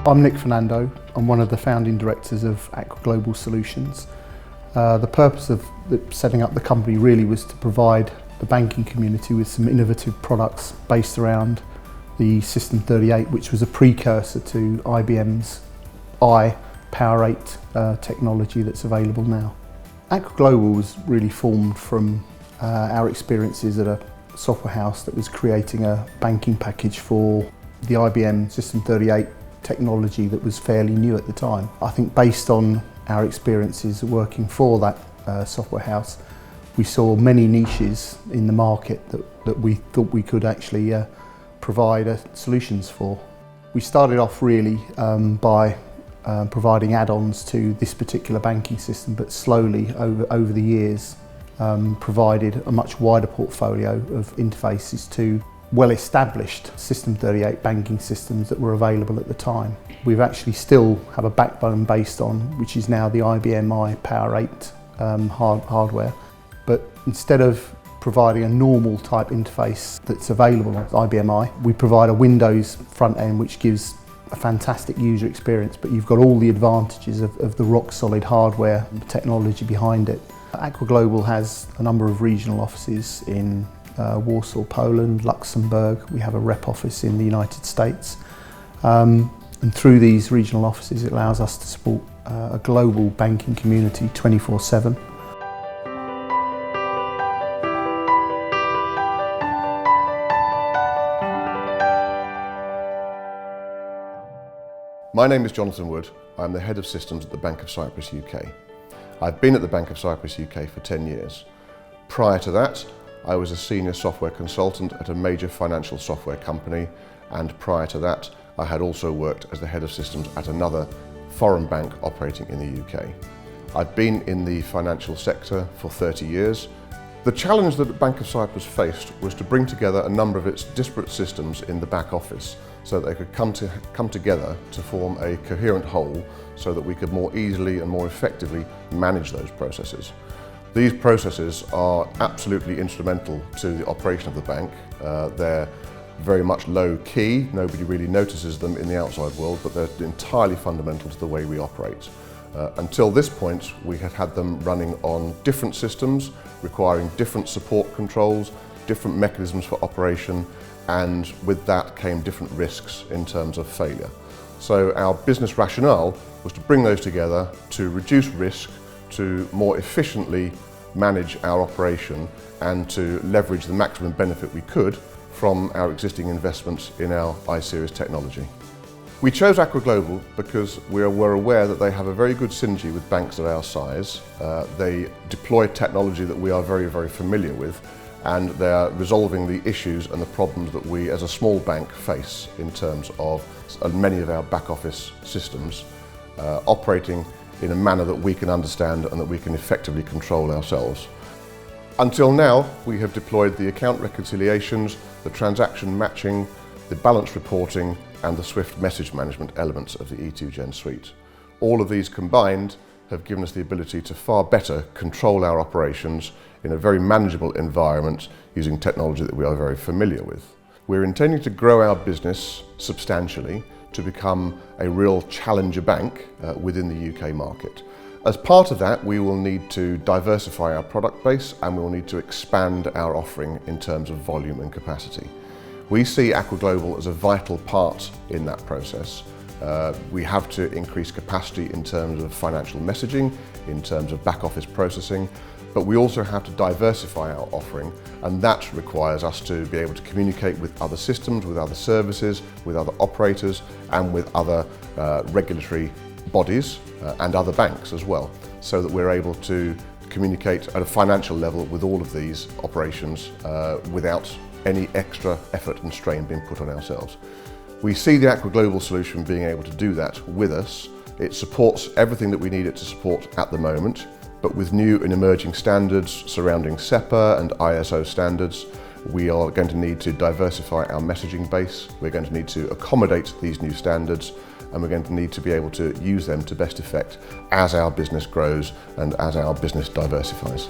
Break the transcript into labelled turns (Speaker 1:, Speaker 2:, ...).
Speaker 1: I'm Fernando. I'm one of the founding directors of Aqua Global Solutions. The purpose of setting up the company really was to provide the banking community with some innovative products based around the System 38, which was a precursor to IBM's Power 8 technology that's available now. Aqua Global was really formed from our experiences at a software house that was creating a banking package for the IBM System 38 technology that was fairly new at the time. I think based on our experiences working for that software house, we saw many niches in the market that we thought we could actually provide solutions for. We started off really by providing add-ons to this particular banking system, but slowly over the years provided a much wider portfolio of interfaces to well-established System 38 banking systems that were available at the time. We've actually still have a backbone based on, which is now the IBM Power 8 hardware. But instead of providing a normal type interface that's available on IBM we provide a Windows front end which gives a fantastic user experience, but you've got all the advantages of the rock-solid hardware and technology behind it. Aqua Global has a number of regional offices in Warsaw, Poland, Luxembourg. We have a rep office in the United States. And through these regional offices, it allows us to support a global banking community 24/7.
Speaker 2: My name is Jonathan Wood. I'm the Head of Systems at the Bank of Cyprus UK. I've been at the Bank of Cyprus UK for 10 years. Prior to that, I was a senior software consultant at a major financial software company, and prior to that, I had also worked as the Head of Systems at another foreign bank operating in the UK. I've been in the financial sector for 30 years. The challenge that the Bank of Cyprus faced was to bring together a number of its disparate systems in the back office so that they could come together to form a coherent whole so that we could more easily and more effectively manage those processes. These processes are absolutely instrumental to the operation of the bank. They're very much low key, nobody really notices them in the outside world, but they're entirely fundamental to the way we operate. Until this point, we had them running on different systems, requiring different support controls, different mechanisms for operation, and with that came different risks in terms of failure. So our business rationale was to bring those together to reduce risk, to more efficiently manage our operation and to leverage the maximum benefit we could from our existing investments in our I-Series technology. We chose Aqua Global because we were aware that they have a very good synergy with banks of our size. They deploy technology that we are very, very familiar with, and they are resolving the issues and the problems that we as a small bank face in terms of many of our back office systems operating in a manner that we can understand and that we can effectively control ourselves. Until now, we have deployed the account reconciliations, the transaction matching, the balance reporting, and the Swift message management elements of the e2gen suite. All of these combined have given us the ability to far better control our operations in a very manageable environment using technology that we are very familiar with. We're intending to grow our business substantially to become a real challenger bank within the UK market. As part of that, we will need to diversify our product base and we will need to expand our offering in terms of volume and capacity. We see Aqua Global as a vital part in that process. We have to increase capacity in terms of financial messaging, in terms of back office processing, but we also have to diversify our offering, and that requires us to be able to communicate with other systems, with other services, with other operators, and with other regulatory bodies and other banks as well, so that we're able to communicate at a financial level with all of these operations without any extra effort and strain being put on ourselves. We see the Aqua Global solution being able to do that with us. It supports everything that we need it to support at the moment, but with new and emerging standards surrounding SEPA and ISO standards, we are going to need to diversify our messaging base. We're going to need to accommodate these new standards, and we're going to need to be able to use them to best effect as our business grows and as our business diversifies.